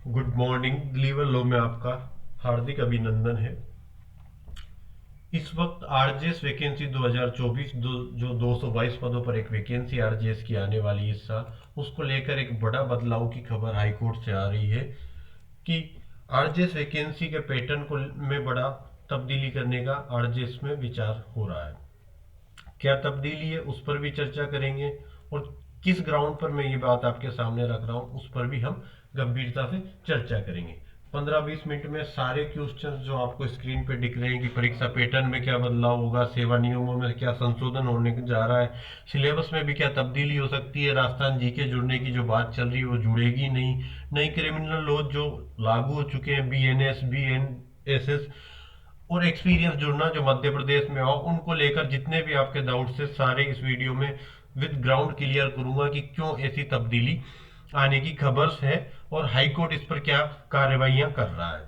Good morning. Liver लो में आपका हार्दिक अभिनंदन है। इस वक्त आरजेएस वैकेंसी 2024 जो 222 पदों पर एक वैकेंसी आरजेएस की आने वाली इस साल, उसको लेकर एक बड़ा बदलाव की खबर हाईकोर्ट से आ रही है कि आरजेएस वैकेंसी के पैटर्न को में बड़ा तब्दीली करने का आरजेएस में विचार हो रहा है। क्या तब्दीली है उस पर भी चर्चा करेंगे, और किस ग्राउंड पर मैं ये बात आपके सामने रख रहा हूँ उस पर भी हम गंभीरता से चर्चा करेंगे। 15-20 मिनट में सारे क्वेश्चंस जो आपको स्क्रीन पे दिख रहे हैं कि परीक्षा पैटर्न में क्या बदलाव होगा, सेवा नियमों में क्या संशोधन होने जा रहा है, सिलेबस में भी क्या तब्दीली हो सकती है, राजस्थान जीके जुड़ने की जो बात चल रही है वो जुड़ेगी नहीं, नई क्रिमिनल लॉ जो लागू हो चुके हैं बीएनएस बीएनएसएस और एक्सपीरियंस जुड़ना जो मध्य प्रदेश में हो, उनको लेकर जितने भी आपके डाउट से सारे इस वीडियो में विद ग्राउंड क्लियर करूंगा कि क्यों ऐसी तब्दीली आने की खबर है और हाई कोर्ट इस पर क्या कार्रवाइयां कर रहा है।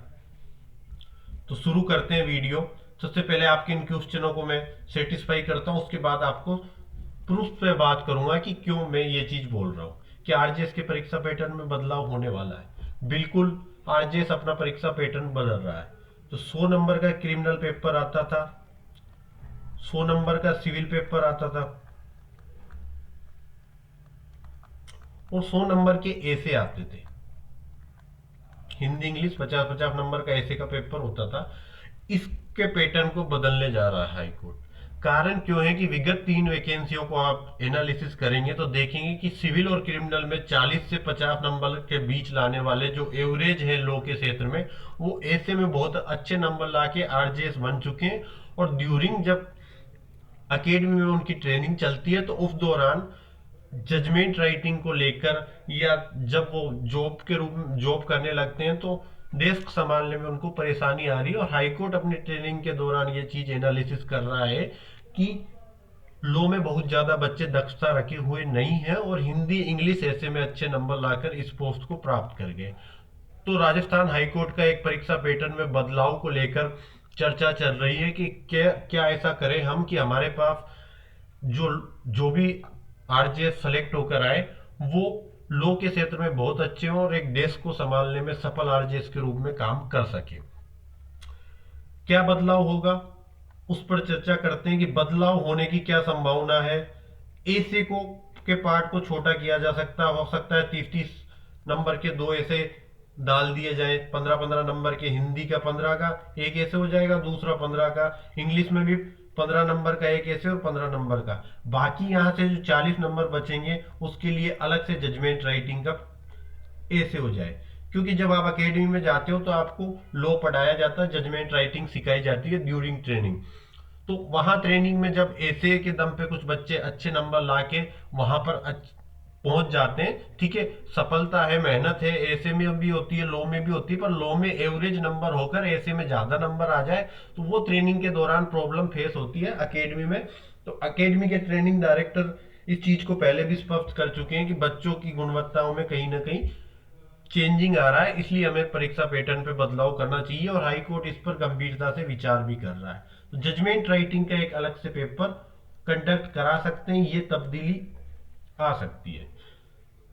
तो शुरू करते हैं वीडियो। सबसे पहले आपके इन क्वेश्चनों को मैं सेटिस्फाई करता हूं, उसके बाद आपको प्रूफ पे बात करूंगा कि क्यों मैं ये चीज बोल रहा हूं कि आरजेएस के परीक्षा पैटर्न में बदलाव होने वाला है। बिल्कुल आरजेएस अपना परीक्षा पैटर्न बदल रहा है। तो 100 नंबर का क्रिमिनल पेपर आता था, 100 नंबर का सिविल पेपर आता था और 100 नंबर के ऐसे आते थे। हिंदी इंग्लिश 50-50 नंबर का ऐसे का पेपर होता था। इसके पैटर्न को बदलने जा रहा है हाईकोर्ट। कारण क्यों है कि विगत 3 वैकेंसियों को आप एनालिसिस करेंगे तो देखेंगे कि सिविल और क्रिमिनल में 40 से 50 नंबर के बीच लाने वाले जो एवरेज है लॉ के क्षेत्र में, वो ऐसे में बहुत अच्छे नंबर लाके आरजेएस बन चुके हैं। और ड्यूरिंग जब अकेडमी में उनकी ट्रेनिंग चलती है तो उस दौरान जजमेंट राइटिंग को लेकर या जब वो जॉब के रूप में जॉब करने लगते हैं तो डेस्क संभालने में उनको परेशानी आ रही है। और हाईकोर्ट अपनी ट्रेनिंग के दौरान ये चीज एनालिसिस कर रहा है कि लॉ में बहुत ज्यादा बच्चे दक्षता रखे हुए नहीं है और हिंदी इंग्लिश ऐसे में अच्छे नंबर लाकर इस पोस्ट को प्राप्त कर गए। तो राजस्थान हाईकोर्ट का एक परीक्षा पैटर्न में बदलाव को लेकर चर्चा चल रही है कि क्या क्या ऐसा करें हम कि हमारे पास जो जो भी आरजेएस सेलेक्ट होकर आए वो लॉ के क्षेत्र में बहुत अच्छे हों और एक देश को संभालने में सफल आरजेएस के रूप में काम कर सके। क्या बदलाव होगा उस पर चर्चा करते हैं कि बदलाव होने की क्या संभावना है। ऐसे को के पार्ट को छोटा किया जा सकता हो सकता है 30-30 नंबर के दो ऐसे डाल दिए जाए, 15-15 नंबर के हिंदी का 15 का एक ऐसे हो जाएगा, दूसरा 15 का इंग्लिश में भी 15 नंबर का एक ऐसे और 15 नंबर का। बाकी यहाँ से जो 40 नंबर बचेंगे उसके लिए अलग से जजमेंट राइटिंग का ऐसे हो जाए। क्योंकि जब आप अकेडमी में जाते हो तो आपको लॉ पढ़ाया जाता है, जजमेंट राइटिंग सिखाई जाती है ड्यूरिंग ट्रेनिंग। तो वहां ट्रेनिंग में जब ऐसे के दम पे कुछ बच्चे अच्छे नंबर लाके वहां पर पहुंच जाते हैं, ठीक है, सफलता है, मेहनत है, ऐसे में भी होती है, लॉ में भी होती है, पर लॉ में एवरेज नंबर होकर ऐसे में ज्यादा नंबर आ जाए तो वो ट्रेनिंग के दौरान प्रॉब्लम फेस होती है अकेडमी में। तो अकेडमी के ट्रेनिंग डायरेक्टर इस चीज को पहले भी स्पष्ट कर चुके हैं कि बच्चों की गुणवत्ताओं में कहीं ना कहीं चेंजिंग आ रहा है, इसलिए हमें परीक्षा पैटर्न पे बदलाव करना चाहिए और हाई कोर्ट इस पर गंभीरता से विचार भी कर रहा है। तो जजमेंट राइटिंग का एक अलग से पेपर कंडक्ट करा सकते हैं, ये तब्दीली आ सकती है।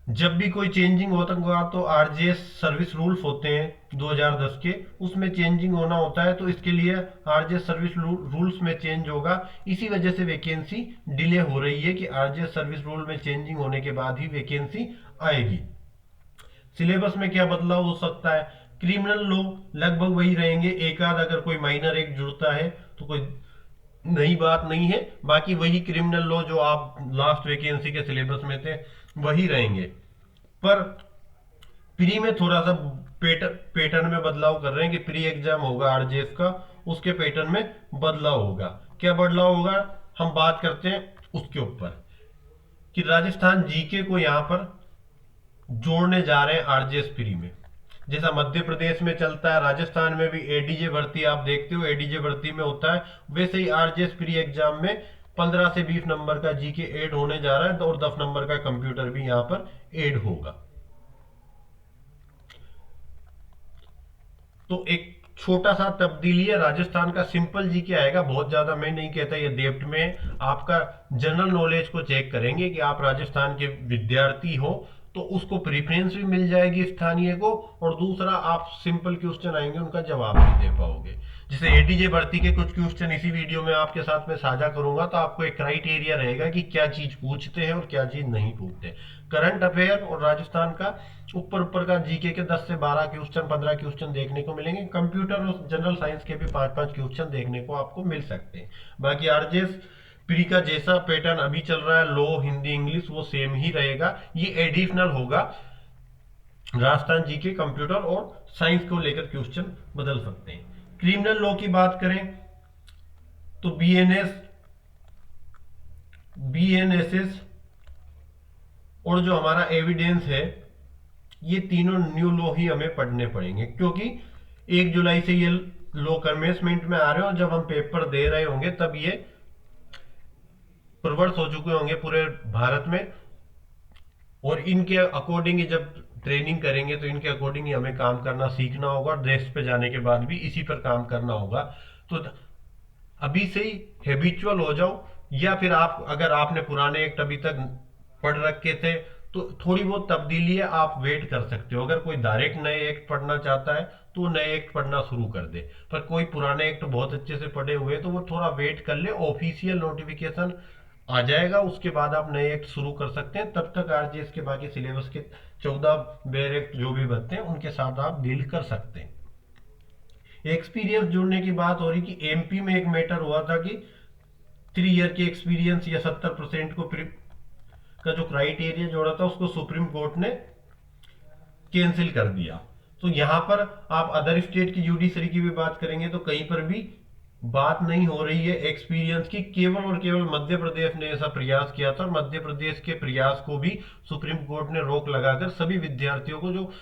जब भी कोई चेंजिंग होता तो आरजेएस सर्विस रूल्स होते हैं 2010 के, उसमें चेंजिंग होना होता है तो इसके लिए आरजेएस सर्विस रूल्स में चेंज होगा। इसी वजह से वैकेंसी डिले हो रही है कि आरजेएस सर्विस रूल में चेंजिंग होने के बाद ही वैकेंसी आएगी। सिलेबस में क्या बदलाव हो सकता है, क्रिमिनल लॉ लगभग वही रहेंगे, एक आध अगर कोई माइनर एक जुड़ता है तो कोई नई बात नहीं है, बाकी वही क्रिमिनल लॉ जो आप लास्ट वैकेंसी के सिलेबस में थे वही रहेंगे। पर प्री में थोड़ा सा पैटर्न में बदलाव कर रहे हैं कि प्री एग्जाम होगा आरजेएस का, उसके पैटर्न में बदलाव होगा। क्या बदलाव होगा हम बात करते हैं उसके ऊपर कि राजस्थान जीके को यहां पर जोड़ने जा रहे हैं आरजेएस प्री में। जैसा मध्य प्रदेश में चलता है, राजस्थान में भी एडीजे भर्ती आप देखते हो एडीजे भर्ती में होता है, वैसे ही आरजेएस प्री एग्जाम में 15 से 20 नंबर का जीके ऐड होने जा रहा है और 10 नंबर का कंप्यूटर भी यहां पर ऐड होगा। तो एक छोटा सा तब्दीली है, राजस्थान का सिंपल जीके आएगा, बहुत ज्यादा मैं नहीं कहता ये डेप्थ में। आपका जनरल नॉलेज को चेक करेंगे कि आप राजस्थान के विद्यार्थी हो तो उसको प्रेफरेंस भी मिल जाएगी स्थानीय को, और दूसरा आप सिंपल क्वेश्चन आएंगे उनका जवाब भी दे पाओगे। जैसे एडीजे भर्ती के कुछ क्वेश्चन इसी वीडियो में आपके साथ में साझा करूंगा, तो आपको एक क्राइटेरिया रहेगा कि क्या चीज पूछते हैं और क्या चीज नहीं पूछते। करंट अफेयर और राजस्थान का ऊपर ऊपर का जीके के 10 से 12 क्वेश्चन 15 क्वेश्चन देखने को मिलेंगे। कंप्यूटर और जनरल साइंस के भी 5-5 क्वेश्चन देखने को आपको मिल सकते हैं। बाकी आरजेएस प्री का जैसा पैटर्न अभी चल रहा है, लो हिंदी इंग्लिश, वो सेम ही रहेगा। ये एडिशनल होगा, राजस्थान जीके कंप्यूटर और साइंस को लेकर क्वेश्चन बदल सकते हैं। क्रिमिनल लॉ की बात करें तो बीएनएसएस और जो हमारा एविडेंस है, ये तीनों न्यू लॉ ही हमें पढ़ने पड़ेंगे, क्योंकि 1 जुलाई से ये लॉ कमेंसमेंट में आ रहे हैं और जब हम पेपर दे रहे होंगे तब ये प्रवर्स हो चुके होंगे पूरे भारत में, और इनके अकॉर्डिंग ही जब ट्रेनिंग करेंगे तो इनके अकॉर्डिंग ही हमें काम करना सीखना होगा, और देश पे जाने के बाद भी इसी पर काम करना होगा। तो अभी से ही हैबिचुअल हो जाओ, या फिर आप अगर आपने पुराने एक्ट अभी तक पढ़ रखे थे तो थोड़ी बहुत तब्दीली है, आप वेट कर सकते हो। अगर कोई डायरेक्ट नए एक्ट पढ़ना चाहता है तो वो नए एक्ट पढ़ना शुरू कर दे, पर कोई पुराने एक्ट बहुत अच्छे से पढ़े हुए तो वो थोड़ा वेट कर ले, ऑफिशियल नोटिफिकेशन आ जाएगा उसके बाद आप नए एक्ट शुरू कर सकते हैं। तब तक आरजीएस के बाकी सिलेबस के 14 बेयर एक्ट जो भी बनते हैं उनके साथ आप डील कर सकते हैं। एक्सपीरियंस जुड़ने की बात हो रही कि एमपी में एक मैटर हुआ था कि 3 ईयर के एक्सपीरियंस या 70% को का जो क्राइटेरिया जोड़ा था उसको सुप्रीम कोर्ट ने कैंसिल कर दिया। तो यहां पर आप अदर स्टेट की जुडिशरी की भी बात करेंगे तो कहीं पर भी बात नहीं हो रही है एक्सपीरियंस की, केवल और केवल मध्य प्रदेश ने ऐसा प्रयास किया था, और मध्य प्रदेश के प्रयास को भी सुप्रीम कोर्ट ने रोक लगाकर सभी विद्यार्थियों को जो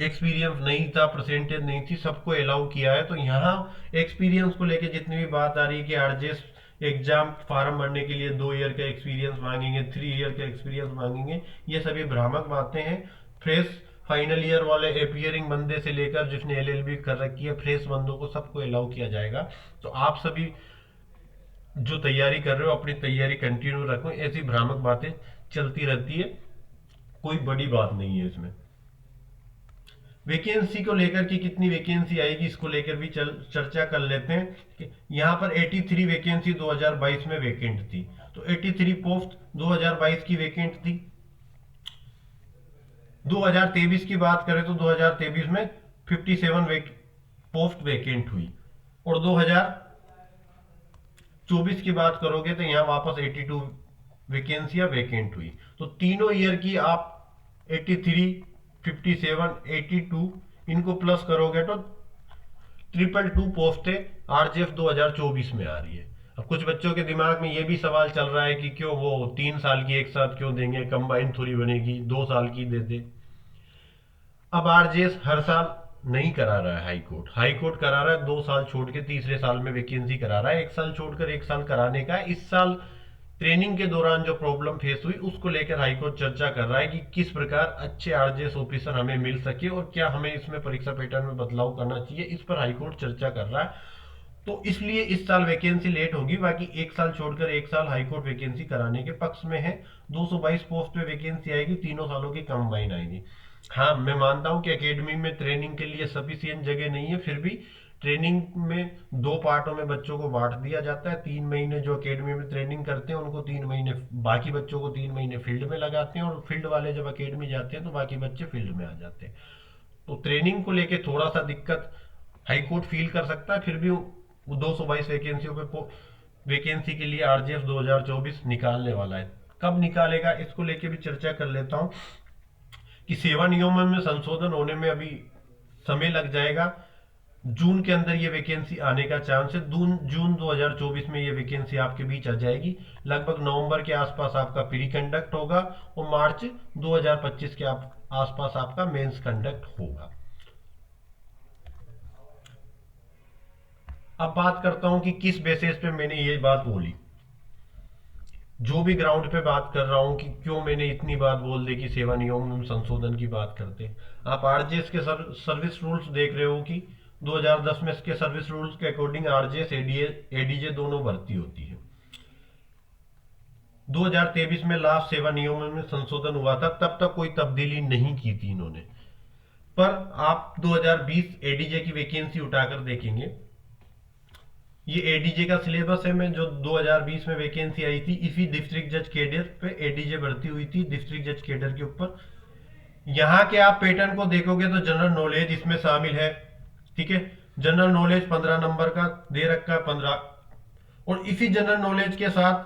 एक्सपीरियंस नहीं था, परसेंटेज नहीं थी, सबको अलाउ किया है। तो यहाँ एक्सपीरियंस को लेकर जितनी भी बात आ रही है कि आरजेएस एग्जाम फॉर्म भरने के लिए 2 ईयर का एक्सपीरियंस मांगेंगे, 3 ईयर का एक्सपीरियंस मांगेंगे, ये सभी भ्रामक बातें हैं। फ्रेश फाइनल ईयर वाले अपियरिंग बंदे से लेकर जिसने एलएलबी कर रखी है, फ्रेश बंदों को सबको अलाउ किया जाएगा। तो आप सभी जो तैयारी कर रहे हो अपनी तैयारी कंटिन्यू रखो, ऐसी भ्रामक बातें चलती रहती है, कोई बड़ी बात नहीं है इसमें। वैकेंसी को लेकर के कितनी वैकेंसी आएगी इसको लेकर भी चर्चा कर लेते हैं कि यहाँ पर 83 वैकेंसी 2022 में वैकेंट थी, तो 83 पोस्ट 2022 की वैकेंट थी। 2023 की बात करें तो 2023 में 57 पोस्ट वैकेंट हुई, और 2024 की बात करोगे तो यहाँ वापस 82 वैकेंसियां वैकेंट हुई। तो तीनों ईयर की आप 83, 57, 82 इनको प्लस करोगे तो 222 पोस्टें आरजेएफ 2024 में आ रही है। अब कुछ बच्चों के दिमाग में ये भी सवाल चल रहा है कि क्यों वो 3 साल की एक साथ क्यों देंगे, कंबाइन थोड़ी बनेगी, 2 साल की दे दे। अब आरजेएस हर साल नहीं करा रहा है, हाईकोर्ट करा रहा है 2 साल छोड़ के तीसरे साल में वैकेंसी करा रहा है, 1 साल छोड़कर 1 साल कराने का है। इस साल ट्रेनिंग के दौरान जो प्रॉब्लम फेस हुई उसको लेकर हाईकोर्ट चर्चा कर रहा है कि किस प्रकार अच्छे आरजेएस ऑफिसर हमें मिल सके और क्या हमें इसमें परीक्षा पैटर्न में बदलाव करना चाहिए, इस पर हाईकोर्ट चर्चा कर रहा है। तो इसलिए इस साल वैकेंसी लेट होगी, बाकी 1 साल छोड़कर 1 साल हाईकोर्ट वैकेंसी कराने के पक्ष में है। 222 पोस्ट पे वैकेंसी आएगी, तीनों सालों की कंबाइन आएगी। हाँ, मैं मानता हूं कि एकेडमी में ट्रेनिंग के लिए सफिशिएंट जगह नहीं है, फिर भी ट्रेनिंग में 2 पार्टों में बच्चों को बांट दिया जाता है। 3 महीने जो एकेडमी में ट्रेनिंग करते हैं उनको 3 महीने, बाकी बच्चों को 3 महीने फील्ड में लगाते हैं, और फील्ड वाले जब एकेडमी जाते हैं तो बाकी बच्चे फील्ड में आ जाते हैं। तो ट्रेनिंग को लेके थोड़ा सा दिक्कत हाईकोर्ट फील कर सकता है, फिर भी 222 वैकेंसियों पे वैकेंसी के लिए आरजेएफ 2024 निकालने वाला है। कब निकालेगा इसको लेके भी चर्चा कर लेता हूं कि सेवा नियमों में संशोधन होने में अभी समय लग जाएगा। जून के अंदर ये वैकेंसी आने का चांस है, जून 2024 में ये वैकेंसी आपके बीच आ जाएगी। लगभग नवंबर के आसपास आपका प्री कंडक्ट होगा और मार्च 2025 के आसपास आपका मेंस कंडक्ट होगा। अब बात करता हूं कि किस बेसिस पे मैंने ये बात बोली, जो भी ग्राउंड पे बात कर रहा हूं कि क्यों मैंने इतनी बात बोल दी कि सेवा नियम में संशोधन की बात करते हैं। आप आरजेएस के सर्विस रूल्स देख रहे हो कि 2010 में इसके सर्विस रूल्स के अकॉर्डिंग आरजेएस एडीजे दोनों भर्ती होती है। 2023 में लास्ट सेवा नियमों में संशोधन हुआ था, तब तक कोई तब्दीली नहीं की थी इन्होंने। पर आप 2020 एडीजे की वैकेंसी उठाकर देखेंगे, ये एडीजे का सिलेबस है में जो 2020 में वैकेंसी आई थी, इसी डिस्ट्रिक्ट जज कैडर पे एडीजे भर्ती हुई थी, डिस्ट्रिक्ट जज कैडर के ऊपर। यहाँ के आप पैटर्न को देखोगे तो जनरल नॉलेज इसमें शामिल है, ठीक है। जनरल नॉलेज 15 नंबर का दे रखा है, 15। और इसी जनरल नॉलेज के साथ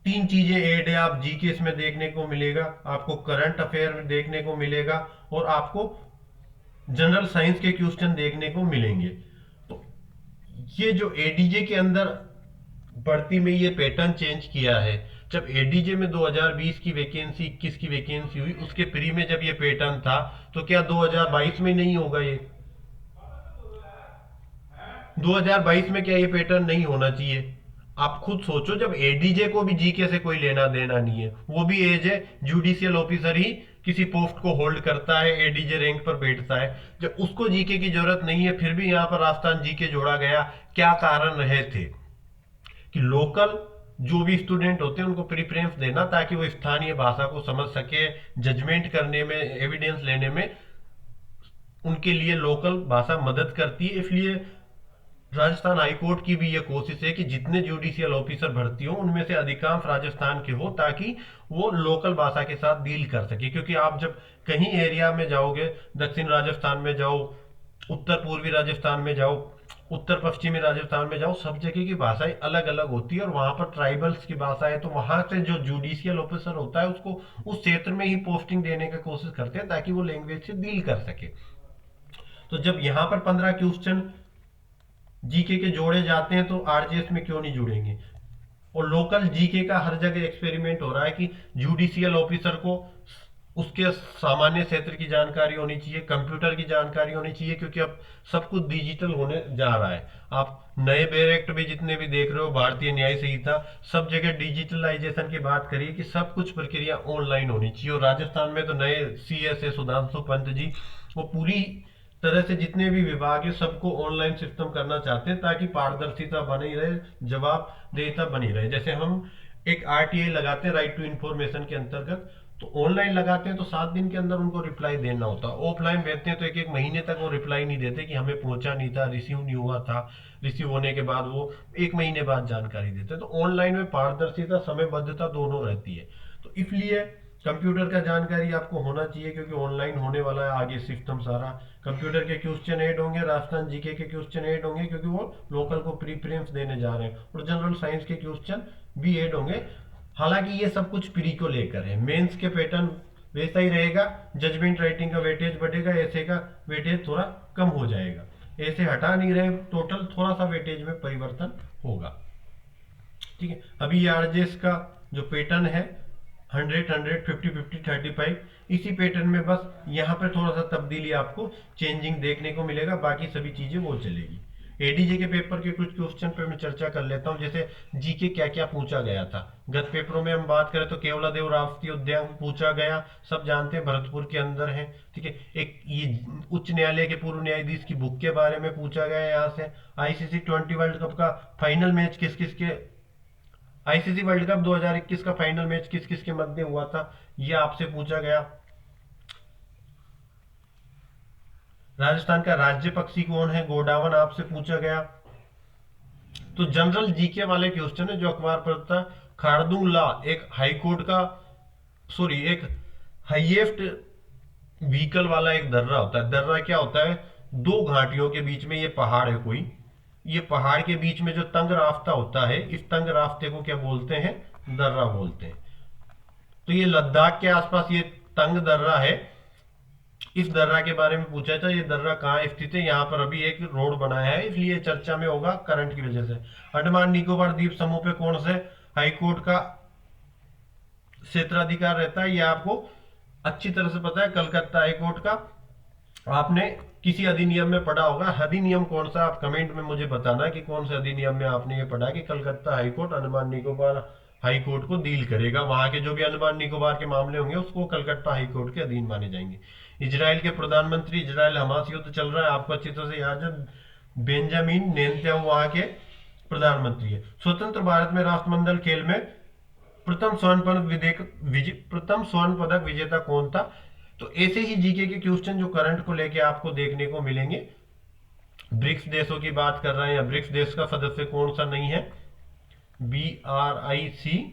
तीन चीजें ऐड है, आप जीके इसमें देखने को मिलेगा, आपको करंट अफेयर में देखने को मिलेगा, और आपको जनरल साइंस के क्वेश्चन देखने को मिलेंगे। तो ये जो एडीजे के अंदर भर्ती में ये पैटर्न चेंज किया है, जब एडीजे में 2020 की वैकेंसी 21 की वैकेंसी हुई, उसके प्री में जब ये पैटर्न था, तो क्या 2022 में नहीं होगा? ये 2022 में क्या ये पैटर्न नहीं होना चाहिए? आप खुद सोचो, जब एडीजे को भी जीके से कोई लेना देना नहीं है, वो भी एज है जुडिशियल ऑफिसर ही किसी पोस्ट को होल्ड करता है, एडीजे रैंक पर बैठता है, जब उसको जीके की जरूरत नहीं है, फिर भी यहाँ पर राजस्थान जीके जोड़ा गया। क्या कारण रहे थे? कि लोकल जो भी स्टूडेंट होते हैं उनको प्रीफरेंस देना, ताकि वो स्थानीय भाषा को समझ सके, जजमेंट करने में, एविडेंस लेने में उनके लिए लोकल भाषा मदद करती है। इसलिए राजस्थान हाईकोर्ट की भी यह कोशिश है कि जितने जुडिशियल ऑफिसर भर्ती हो उनमें से अधिकांश राजस्थान के हो, ताकि वो लोकल भाषा के साथ डील कर सके। क्योंकि आप जब कहीं एरिया में जाओगे, दक्षिण राजस्थान में जाओ, उत्तर पूर्वी राजस्थान में जाओ, उत्तर पश्चिमी राजस्थान में जाओ, सब जगह की भाषाएं अलग अलग होती है, और वहां पर ट्राइबल्स की भाषा है, तो वहां से जो जुडिशियल ऑफिसर होता है उसको उस क्षेत्र में ही पोस्टिंग देने की कोशिश करते हैं, ताकि वो लैंग्वेज से डील कर सके। तो जब यहाँ पर 15 क्वेश्चन जीके के जोड़े जाते हैं, तो आरजेएस में क्यों नहीं जुड़ेंगे? और लोकल जीके का हर जगह एक्सपेरिमेंट हो रहा है कि जुडिशियल ऑफिसर को उसके सामान्य क्षेत्र की जानकारी होनी चाहिए, कंप्यूटर की जानकारी होनी चाहिए, क्योंकि अब सब कुछ डिजिटल होने जा रहा है। आप नए बेर एक्ट भी जितने भी देख रहे हो, भारतीय न्याय संहिता, सब जगह डिजिटलाइजेशन की बात करिए कि सब कुछ प्रक्रिया ऑनलाइन होनी चाहिए। और राजस्थान में तो नए सीएस है सुधांशु पंत जी, वो पूरी तरह से जितने भी विभाग है सबको ऑनलाइन सिस्टम करना चाहते हैं, ताकि पारदर्शिता बनी रहे, जवाबदेहिता बनी रहे। जैसे हम एक आरटीआई लगाते हैं, राइट टू इंफॉर्मेशन के अंतर्गत, तो ऑनलाइन लगाते हैं तो 7 दिन के अंदर उनको रिप्लाई देना होता है। ऑफलाइन भेजते हैं तो 1-1 महीने तक वो रिप्लाई नहीं देते कि हमें पहुंचा नहीं था, रिसीव नहीं हुआ था। रिसीव होने के बाद वो 1 महीने बाद जानकारी देते हैं। तो ऑनलाइन में पारदर्शिता, समयबद्धता दोनों रहती है। तो इसलिए कंप्यूटर का जानकारी आपको होना चाहिए, क्योंकि ऑनलाइन होने वाला है आगे सिस्टम सारा। कंप्यूटर के क्वेश्चन ऐड होंगे, राजस्थान जीके के क्वेश्चन ऐड होंगे, क्योंकि वो लोकल को प्रीफरेंस देने जा रहे हैं, और जनरल साइंस के क्वेश्चन भी ऐड होंगे। हालांकि ये सब कुछ प्री को लेकर है, मेंस के पैटर्न वैसा ही रहेगा, जजमेंट राइटिंग का वेटेज बढ़ेगा, ऐसे का वेटेज थोड़ा कम हो जाएगा। ऐसे हटा नहीं रहे, टोटल थोड़ा सा वेटेज में परिवर्तन होगा, ठीक है। अभी आरजेएस का जो पैटर्न है 100-100, 50-50, 35, इसी पैटर्न में बस यहाँ पर थोड़ा सा तब्दीली आपको चेंजिंग देखने को मिलेगा, बाकी सभी चीजें वो चलेगी। एडीजे के पेपर के कुछ क्वेश्चन पे मैं चर्चा कर लेता हूँ। जैसे जीके क्या क्या पूछा गया था गत पेपरों में, हम बात करें तो केवलादेव राष्ट्रीय उद्यान पूछा गया, सब जानते हैं भरतपुर के अंदर है, ठीक है। एक ये उच्च न्यायालय के पूर्व न्यायाधीश की बुक के बारे में पूछा गया यहाँ से। आईसीसी 20 वर्ल्ड कप का फाइनल मैच किस किस के, आईसीसी वर्ल्ड कप 2021 का फाइनल मैच किस किस के मध्य हुआ था, यह आपसे पूछा गया। राजस्थान का राज्य पक्षी कौन है, गोडावन, आपसे पूछा गया। तो जनरल जीके वाले क्वेश्चन है जो अखबार पर था। खारदुंग ला एक हाई कोर्ट का, सॉरी, एक हाईएस्ट व्हीकल वाला एक दर्रा होता है। दर्रा क्या होता है? दो घाटियों के बीच में, ये पहाड़ है कोई, ये पहाड़ के बीच में जो तंग रास्ता होता है, इस तंग रास्ते को क्या बोलते हैं? दर्रा बोलते हैं। तो ये लद्दाख के आसपास ये तंग दर्रा है। इस दर्रा के बारे में पूछा था, ये दर्रा कहाँ स्थित है? यहाँ पर अभी एक रोड बनाया है, इसलिए चर्चा में होगा करंट की वजह से। अंडमान निकोबार द्वीप समूह पे कौन से हाईकोर्ट का क्षेत्राधिकार रहता है? ये आपको अच्छी तरह से पता है, कलकत्ता हाईकोर्ट का। आपने किसी अधिनियम में पढ़ा होगा, अधिनियम कौन सा, आप कमेंट में मुझे बताना कि कौन से अधिनियम में आपने ये पढ़ा कि कलकत्ता हाईकोर्ट अंडमान निकोबार हाईकोर्ट को डील करेगा। वहां के जो भी अंडमान निकोबार के मामले होंगे उसको कलकत्ता हाईकोर्ट के अधीन माने जाएंगे। इजराइल के प्रधानमंत्री, इजराइल हमास युद्ध चल रहा है, आपको अच्छी तरह से याद है, बेंजामिन नेतन्याहू वहां के प्रधानमंत्री है। स्वतंत्र भारत में राष्ट्रमंडल खेल में प्रथम स्वर्ण पदक विजेता कौन था? तो ऐसे ही जीके के क्वेश्चन जो करंट को लेके आपको देखने को मिलेंगे। ब्रिक्स देशों की बात कर रहे हैं, या ब्रिक्स देश का सदस्य कौन सा नहीं है? BRICS,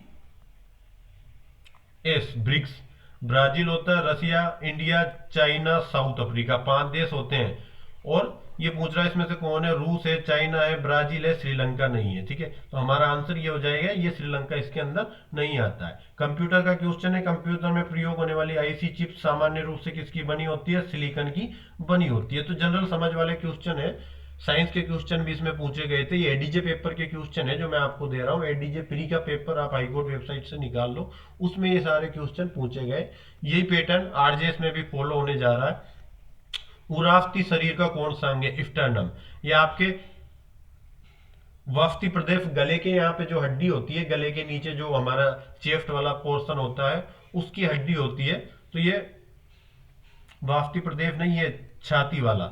BRICS. ब्राजील होता है, रसिया, इंडिया, चाइना, साउथ अफ्रीका, 5 देश होते हैं। और ये पूछ रहा है इसमें से कौन है? रूस है, चाइना है, ब्राजील है, श्रीलंका नहीं है। ठीक है, तो हमारा आंसर ये हो जाएगा, ये श्रीलंका इसके अंदर नहीं आता है। कंप्यूटर का क्वेश्चन है, कंप्यूटर में प्रयोग होने वाली आईसी चिप सामान्य रूप से किसकी बनी होती है? सिलिकॉन की बनी होती है। तो जनरल समझ वाले क्वेश्चन है। साइंस के क्वेश्चन भी इसमें पूछे गए थे। ये एडीजे पेपर के क्वेश्चन है जो मैं आपको दे रहा हूँ। एडीजे फ्री का पेपर आप हाईकोर्ट वेबसाइट से निकाल लो, उसमें ये सारे क्वेश्चन पूछे गए। यही पैटर्न आरजेएस में भी फॉलो होने जा रहा है। उरावती शरीर का कौन सा अंग है? स्टर्नम। ये आपके वास्ती प्रदेश, गले के यहाँ पे जो हड्डी होती है, गले के नीचे जो हमारा चेस्ट वाला पोर्शन होता है उसकी हड्डी होती है। तो ये वास्ती प्रदेश नहीं है, छाती वाला,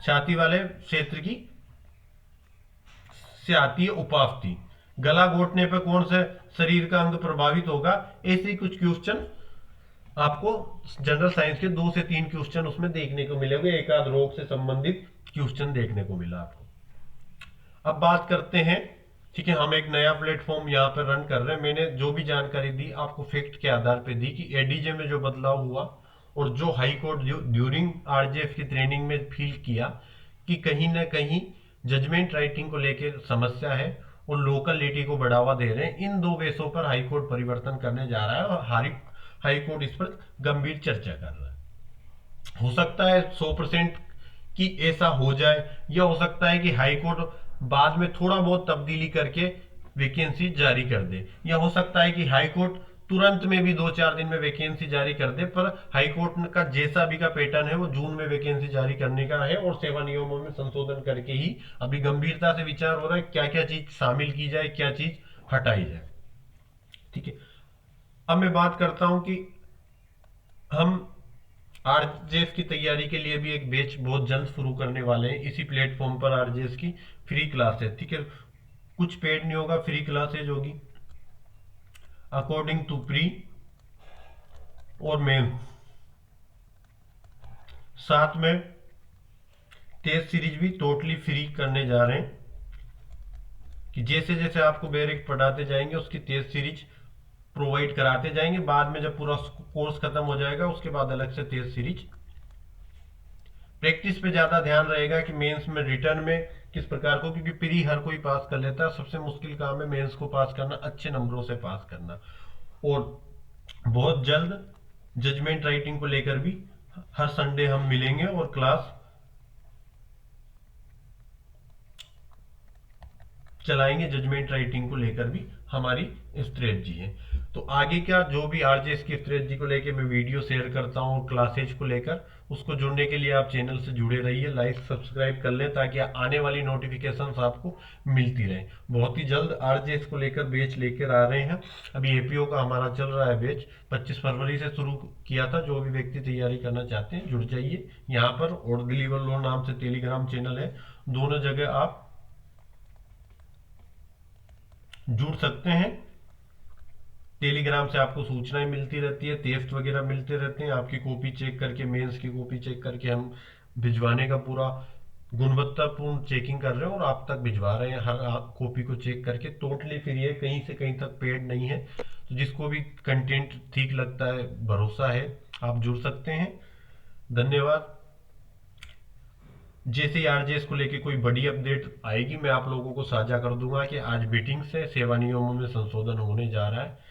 छाती वाले क्षेत्र की से आती है उपास्थि। गला घोटने पर कौन से शरीर का अंग प्रभावित होगा? ऐसे ही कुछ क्वेश्चन आपको जनरल साइंस के 2 से 3 क्वेश्चन उसमें देखने को मिलेंगे। एक आध रोग से संबंधित क्वेश्चन देखने को मिला आपको। अब बात करते हैं, ठीक है, हम एक नया प्लेटफॉर्म यहाँ पर रन कर रहे हैं। मैंने जो भी जानकारी दी आपको फैक्ट के आधार पे दी कि एडीजे में जो बदलाव हुआ और जो हाई कोर्ट ड्यूरिंग आरजेएफ की ट्रेनिंग में फील किया कि कहीं ना कहीं जजमेंट राइटिंग को लेकर समस्या है और लोकलिटी को बढ़ावा दे रहे हैं, इन 2 बेसों पर हाई कोर्ट परिवर्तन करने जा रहा है और हाई कोर्ट इस पर गंभीर चर्चा कर रहा है। हो सकता है 100% कि ऐसा हो जाए, या हो सकता है कि हाई कोर्ट बाद में थोड़ा बहुत तब्दीली करके वैकेंसी जारी कर दे, या हो सकता है कि हाई कोर्ट तुरंत में भी 2-4 दिन में वैकेंसी जारी कर दे। पर हाई कोर्ट का जैसा भी का पैटर्न है वो जून में वैकेंसी जारी करने का है और सेवा नियमों में संशोधन करके ही अभी गंभीरता से विचार हो रहा है क्या क्या चीज शामिल की जाए, क्या चीज हटाई जाए। ठीक है, अब मैं बात करता हूं कि हम आरजेएस की तैयारी के लिए भी एक बैच बहुत जल्द शुरू करने वाले हैं। इसी प्लेटफॉर्म पर आरजेएस की फ्री क्लास है। ठीक है, कुछ पेड नहीं होगा, फ्री क्लासेज होगी अकॉर्डिंग टू प्री और मेन। साथ में टेस्ट सीरीज भी टोटली फ्री करने जा रहे हैं कि जैसे जैसे आपको बेरिक पढ़ाते जाएंगे उसकी टेस्ट सीरीज प्रोवाइड कराते जाएंगे। बाद में जब पूरा कोर्स खत्म हो जाएगा उसके बाद अलग से टेस्ट सीरीज। प्रैक्टिस पे ज्यादा ध्यान रहेगा कि मेंस में रिटर्न में किस प्रकार को, क्योंकि प्री हर कोई पास कर लेता है, सबसे मुश्किल काम है मेंस को पास करना, अच्छे नंबरों से पास करना। और बहुत जल्द जजमेंट राइटिंग को लेकर भी हर संडे हम मिलेंगे और क्लास चलाएंगे। जजमेंट राइटिंग को लेकर भी हमारी स्ट्रेटजी है। तो आगे क्या जो भी आरजेएस की स्ट्रेटजी को लेकर मैं वीडियो शेयर करता हूँ क्लासेज को लेकर, उसको जुड़ने के लिए आप चैनल से जुड़े रहिए, लाइक सब्सक्राइब कर लें ताकि आने वाली नोटिफिकेशंस आपको मिलती रहे। बहुत ही जल्द आरजेएस को लेकर बैच लेकर आ रहे हैं। अभी एपीओ का हमारा चल रहा है बैच, 25 फरवरी से शुरू किया था। जो भी व्यक्ति तैयारी करना चाहते हैं जुड़ जाइए यहाँ पर। और डिलीवर लो नाम से टेलीग्राम चैनल है, दोनों जगह आप जुड़ सकते हैं। टेलीग्राम से आपको सूचनाएं मिलती रहती है, टेस्ट वगैरह मिलते रहते हैं। आपकी कॉपी चेक करके, मेंस की कॉपी चेक करके हम भिजवाने का पूरा गुणवत्तापूर्ण चेकिंग कर रहे हैं और आप तक भिजवा रहे हैं। हर कॉपी को चेक करके टोटली फ्री है, कहीं से कहीं तक पेड नहीं है। तो जिसको भी कंटेंट ठीक लगता है, भरोसा है, आप जुड़ सकते हैं। धन्यवाद। जैसे ही आरजेएस को लेके कोई बड़ी अपडेट आएगी मैं आप लोगों को साझा कर दूंगा कि आज मीटिंग से सेवा नियमों में संशोधन होने जा रहा है।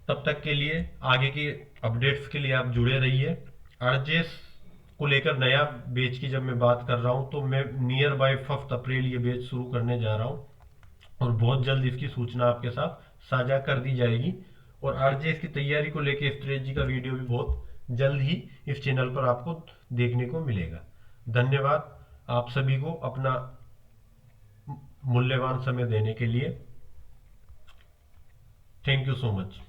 तब तक के लिए आगे की अपडेट्स के लिए आप जुड़े रहिए। आरजेएस को लेकर नया बैच की जब मैं बात कर रहा हूं तो मैं नियर बाय 5 अप्रैल ये बैच शुरू करने जा रहा हूं और बहुत जल्द इसकी सूचना आपके साथ साझा कर दी जाएगी। और आरजेएस की तैयारी को लेकर स्ट्रेटजी का वीडियो भी बहुत जल्द ही इस चैनल पर आपको देखने को मिलेगा। धन्यवाद आप सभी को अपना मूल्यवान समय देने के लिए। Thank you so much.